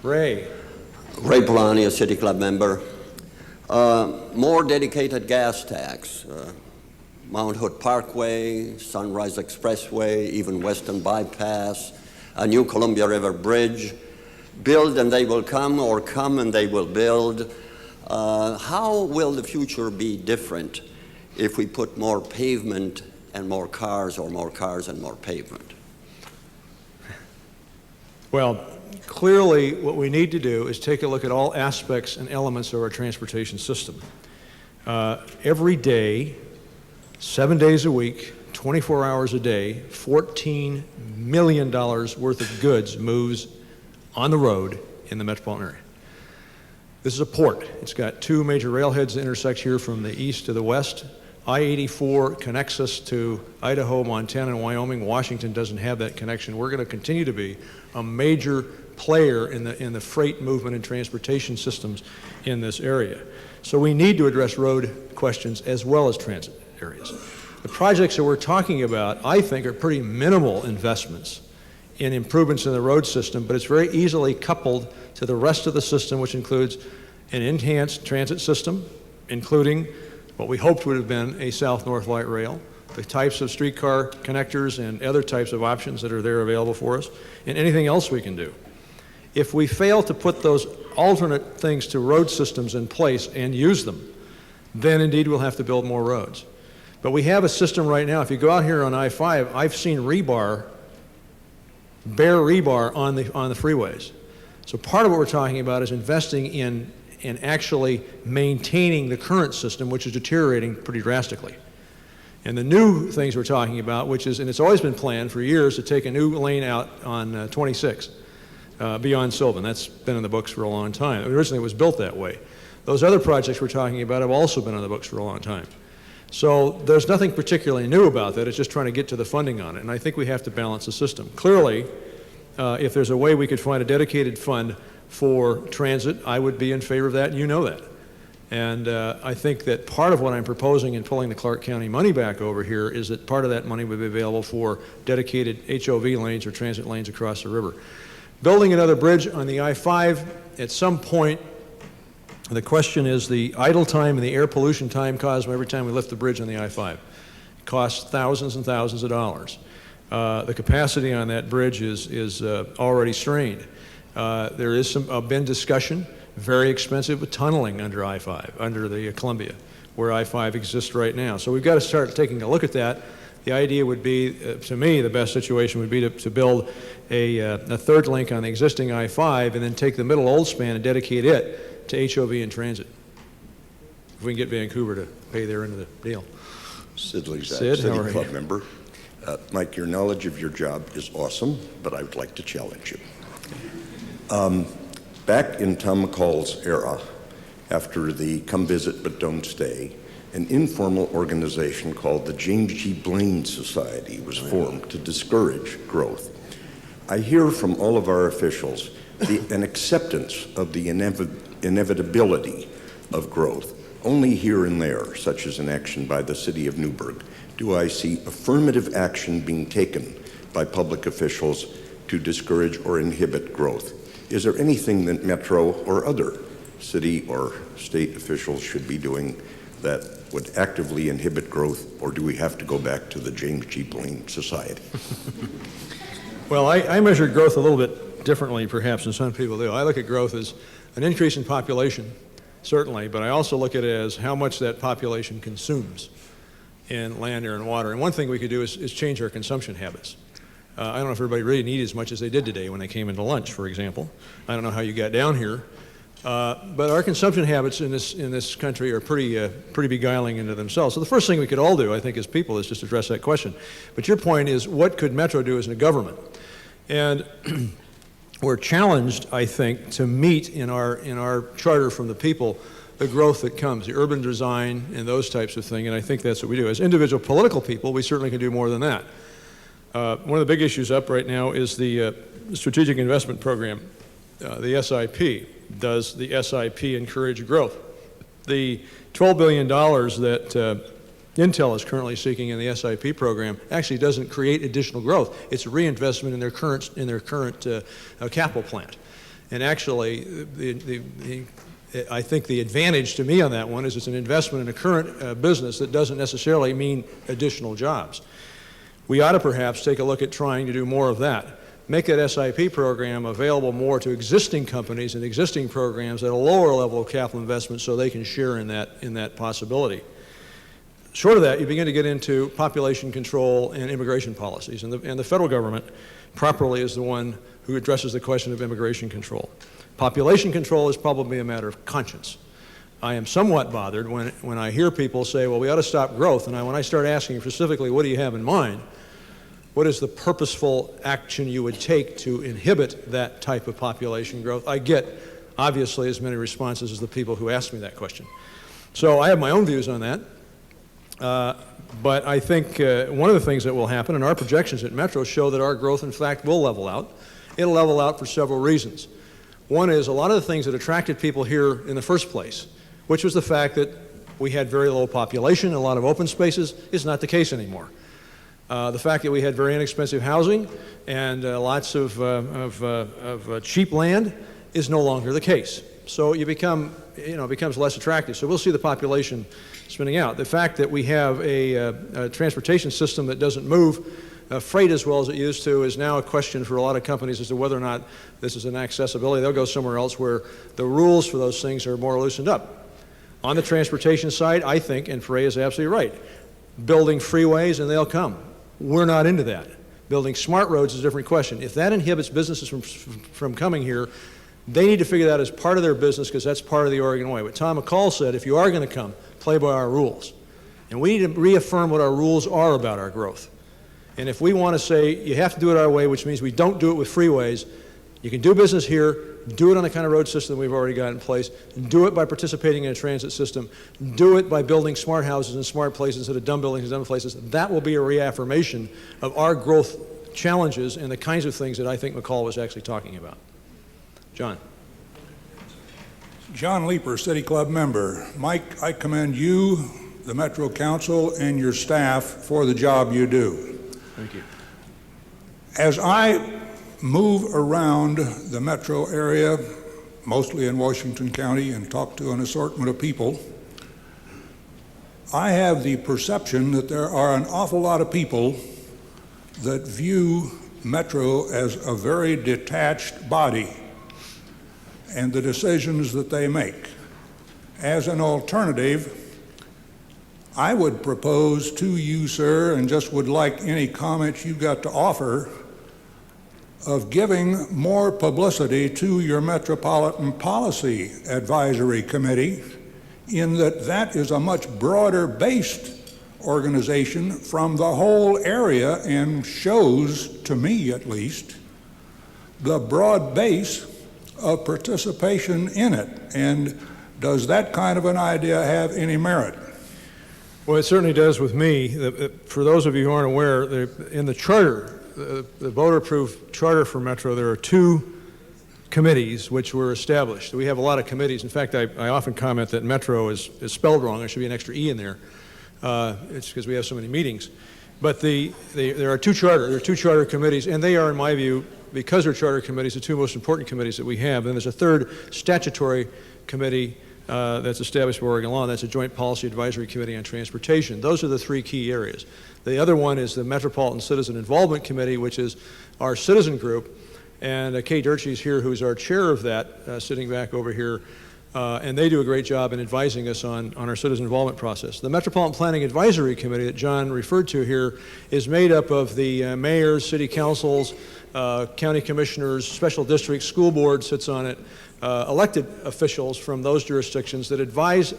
Ray. Ray Polani, a City Club member. More dedicated gas tax. Mount Hood Parkway, Sunrise Expressway, even Western Bypass, a new Columbia River Bridge. Build and they will come, or come and they will build. How will the future be different if we put more pavement and more cars, or more cars and more pavement? Well, clearly what we need to do is take a look at all aspects and elements of our transportation system. Every day, 7 days a week, 24 hours a day, $14 million worth of goods moves on the road in the metropolitan area. This is a port. It's got two major railheads that intersect here from the east to the west. I-84 connects us to Idaho, Montana, and Wyoming. Washington doesn't have that connection. We're going to continue to be a major player in the freight movement and transportation systems in this area. So we need to address road questions as well as transit areas. The projects that we're talking about, I think, are pretty minimal investments in improvements in the road system, but it's very easily coupled to the rest of the system, which includes an enhanced transit system, including what we hoped would have been a south-north light rail, the types of streetcar connectors and other types of options that are there available for us, and anything else we can do. If we fail to put those alternate things to road systems in place and use them, then indeed we'll have to build more roads. But we have a system right now. If you go out here on I-5, I've seen rebar, bare rebar on the freeways. So part of what we're talking about is investing in actually maintaining the current system, which is deteriorating pretty drastically. And the new things we're talking about, which is, and it's always been planned for years, to take a new lane out on 26 beyond Sylvan. That's been in the books for a long time. Originally it was built that way. Those other projects we're talking about have also been on the books for a long time. So there's nothing particularly new about that. It's just trying to get to the funding on it. And I think we have to balance the system. Clearly, if there's a way we could find a dedicated fund for transit, I would be in favor of that, and you know that. And I think that part of what I'm proposing in pulling the Clark County money back over here is that part of that money would be available for dedicated HOV lanes or transit lanes across the river. Building another bridge on the I-5, at some point, the question is the idle time and the air pollution time caused every time we lift the bridge on the I-5. It costs thousands and thousands of dollars. The capacity on that bridge is already strained. There is been discussion, very expensive, with tunneling under I-5, under the Columbia, where I-5 exists right now. So we've got to start taking a look at that. The idea would be, to me, the best situation would be to build a third link on the existing I-5 and then take the middle old span and dedicate it to HOV and transit. If we can get Vancouver to pay their end of the deal. Sid Lezak, Sid, City how are Club you? member. Mike, your knowledge of your job is awesome, but I would like to challenge you. Back in Tom McCall's era, after the Come Visit But Don't Stay, an informal organization called the James G. Blaine Society was formed to discourage growth. I hear from all of our officials an acceptance of the inevitability of growth, Only here and there, such as an action by the city of Newburgh, do I see affirmative action being taken by public officials to discourage or inhibit growth. Is there anything that Metro or other city or state officials should be doing that would actively inhibit growth, or do we have to go back to the James G. Blaine Society? Well, I measure growth a little bit differently perhaps than some people do. I look at growth as an increase in population, certainly, but I also look at it as how much that population consumes in land, air, and water. And one thing we could do is change our consumption habits. I don't know if everybody really needed as much as they did today when they came into lunch, for example. I don't know how you got down here. But our consumption habits in this country are pretty beguiling into themselves. So the first thing we could all do, I think, as people is just address that question. But your point is, what could Metro do as a government? And we're challenged, I think, to meet in our charter from the people the growth that comes, the urban design and those types of things, and I think that's what we do. As individual political people, we certainly can do more than that. One of the big issues up right now is the Strategic Investment Program, the SIP. Does the SIP encourage growth? The $12 billion that Intel is currently seeking in the SIP program actually doesn't create additional growth. It's a reinvestment in their current capital plant. And actually, I think the advantage to me on that one is it's an investment in a current business that doesn't necessarily mean additional jobs. We ought to perhaps take a look at trying to do more of that. Make that SIP program available more to existing companies and existing programs at a lower level of capital investment so they can share in that possibility. Short of that, you begin to get into population control and immigration policies, and the federal government properly is the one who addresses the question of immigration control. Population control is probably a matter of conscience. I am somewhat bothered when I hear people say, well, we ought to stop growth, and when I start asking specifically, what do you have in mind? What is the purposeful action you would take to inhibit that type of population growth? I get, obviously, as many responses as the people who asked me that question. So I have my own views on that. But I think one of the things that will happen, and our projections at Metro show that our growth, in fact, will level out. It'll level out for several reasons. One is a lot of the things that attracted people here in the first place, which was the fact that we had very low population, a lot of open spaces, is not the case anymore. The fact that we had very inexpensive housing and lots of cheap land is no longer the case. So it becomes less attractive. So we'll see the population spinning out. The fact that we have a transportation system that doesn't move freight as well as it used to is now a question for a lot of companies as to whether or not this is an accessibility. They'll go somewhere else where the rules for those things are more loosened up. On the transportation side, I think, and Frey is absolutely right, building freeways and they'll come. We're not into that. Building smart roads is a different question. If that inhibits businesses from coming here, they need to figure that as part of their business because that's part of the Oregon way. What Tom McCall said, if you are going to come, play by our rules. And we need to reaffirm what our rules are about our growth. And if we want to say you have to do it our way, which means we don't do it with freeways, you can do business here, do it on the kind of road system we've already got in place, do it by participating in a transit system, do it by building smart houses in smart places instead of dumb buildings in dumb places. That will be a reaffirmation of our growth challenges and the kinds of things that I think McCall was actually talking about. John. John Leeper, City Club member. Mike, I commend you, the Metro Council, and your staff for the job you do. Thank you. As I move around the metro area, mostly in Washington County, and talk to an assortment of people, I have the perception that there are an awful lot of people that view Metro as a very detached body and the decisions that they make. As an alternative, I would propose to you, sir, and just would like any comments you've got to offer, of giving more publicity to your Metropolitan Policy Advisory Committee, in that that is a much broader based organization from the whole area and shows, to me at least, the broad base of participation in it. And does that kind of an idea have any merit? Well, it certainly does with me. For those of you who aren't aware, in the charter, the voter-approved charter for Metro, there are two committees which were established. We have a lot of committees. In fact, I often comment that Metro is spelled wrong. There should be an extra E in there. It's because we have so many meetings. But there are two charter committees, and they are, in my view, because they're charter committees, the two most important committees that we have. And there's a third statutory committee that's established by Oregon law, and that's a Joint Policy Advisory Committee on Transportation. Those are the three key areas. The other one is the Metropolitan Citizen Involvement Committee, which is our citizen group, and Kay Durchie is here, who's our chair of that, sitting back over here, and they do a great job in advising us on our citizen involvement process. The Metropolitan Planning Advisory Committee that John referred to here is made up of the mayors, city councils, county commissioners, special districts, school board sits on it, elected officials from those jurisdictions that advise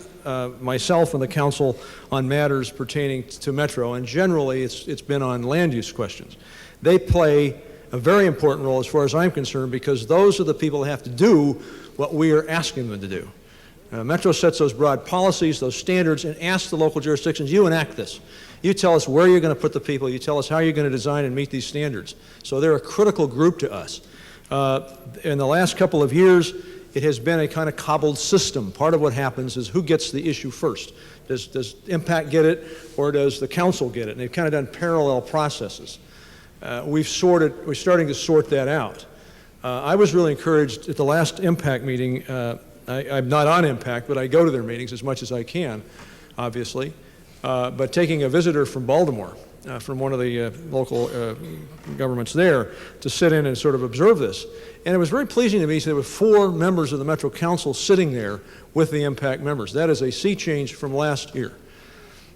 myself and the council on matters pertaining to Metro, and generally it's been on land use questions. They play a very important role as far as I'm concerned, because those are the people that have to do what we are asking them to do. Metro sets those broad policies, those standards, and asks the local jurisdictions, you enact this. You tell us where you're going to put the people. You tell us how you're going to design and meet these standards. So they're a critical group to us. In the last couple of years, it has been a kind of cobbled system. Part of what happens is who gets the issue first. Does Impact get it, or does the council get it? And they've kind of done parallel processes. We're starting to sort that out. I was really encouraged at the last Impact meeting. I'm not on Impact, but I go to their meetings as much as I can, obviously. But taking a visitor from Baltimore, from one of the local governments there, to sit in and sort of observe this. And it was very pleasing to me. So there were 4 members of the Metro Council sitting there with the Impact members. That is a sea change from last year.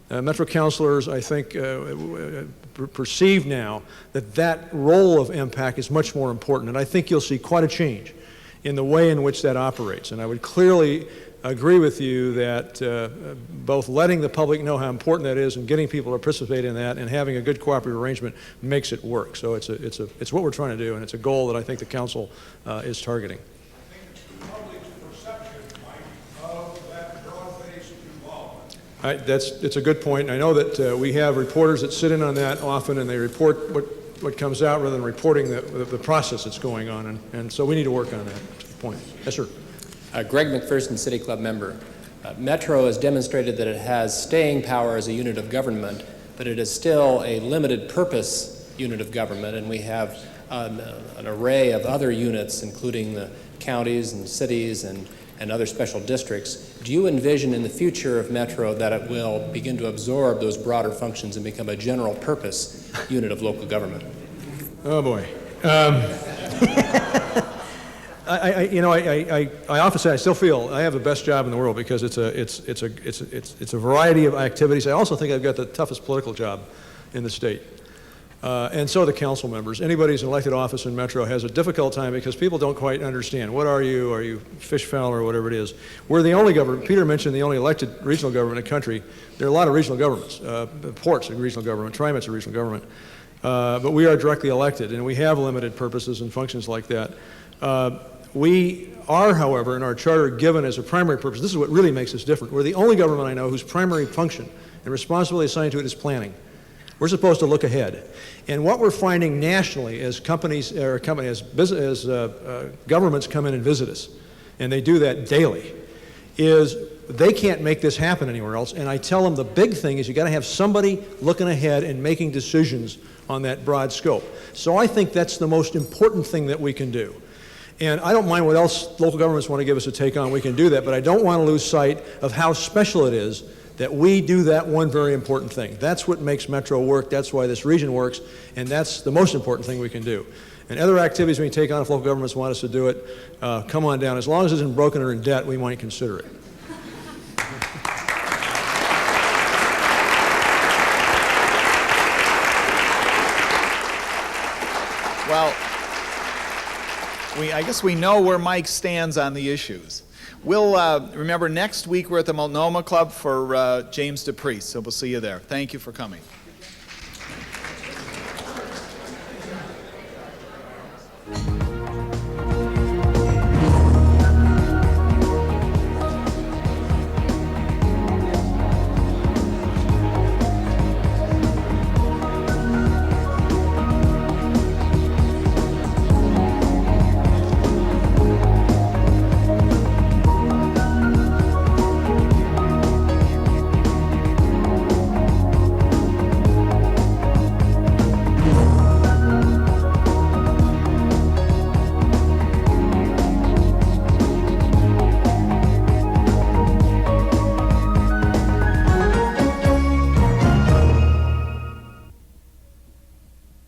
Metro councilors, I think, perceive now that that role of Impact is much more important, and I think you'll see quite a change in the way in which that operates. And I would clearly agree with you that both letting the public know how important that is and getting people to participate in that and having a good cooperative arrangement makes it work. So it's what we're trying to do, and it's a goal that I think the council is targeting. It's a good point. I know that we have reporters that sit in on that often, and they report what comes out rather than reporting the process that's going on, and so we need to work on that point. Yes, sir. Greg McPherson, City Club member. Metro has demonstrated that it has staying power as a unit of government, but it is still a limited purpose unit of government, and we have an array of other units, including the counties and cities and other special districts. Do you envision in the future of Metro that it will begin to absorb those broader functions and become a general purpose unit of local government? Oh boy. I often say I still feel I have the best job in the world because it's a variety of activities. I also think I've got the toughest political job in the state. And so the council members. Anybody who's in elected office in Metro has a difficult time because people don't quite understand. What are you? Are you fish fowl or whatever it is? We're the only government. Peter mentioned the only elected regional government in the country. There are a lot of regional governments. Port's a regional government. TriMet's a regional government. But we are directly elected, and we have limited purposes and functions like that. We are, however, in our charter given as a primary purpose. This is what really makes us different. We're the only government I know whose primary function and responsibility assigned to it is planning. We're supposed to look ahead. And what we're finding nationally as governments come in and visit us, and they do that daily, is they can't make this happen anywhere else. And I tell them the big thing is you got to have somebody looking ahead and making decisions on that broad scope. So I think that's the most important thing that we can do. And I don't mind what else local governments want to give us a take on. We can do that, but I don't want to lose sight of how special it is that we do that one very important thing. That's what makes Metro work. That's why this region works, and that's the most important thing we can do. And other activities we can take on if local governments want us to do it, come on down. As long as it isn't broken or in debt, we might consider it. Well, I guess we know where Mike stands on the issues. We'll remember next week we're at the Multnomah Club for James DePriest, so we'll see you there. Thank you for coming.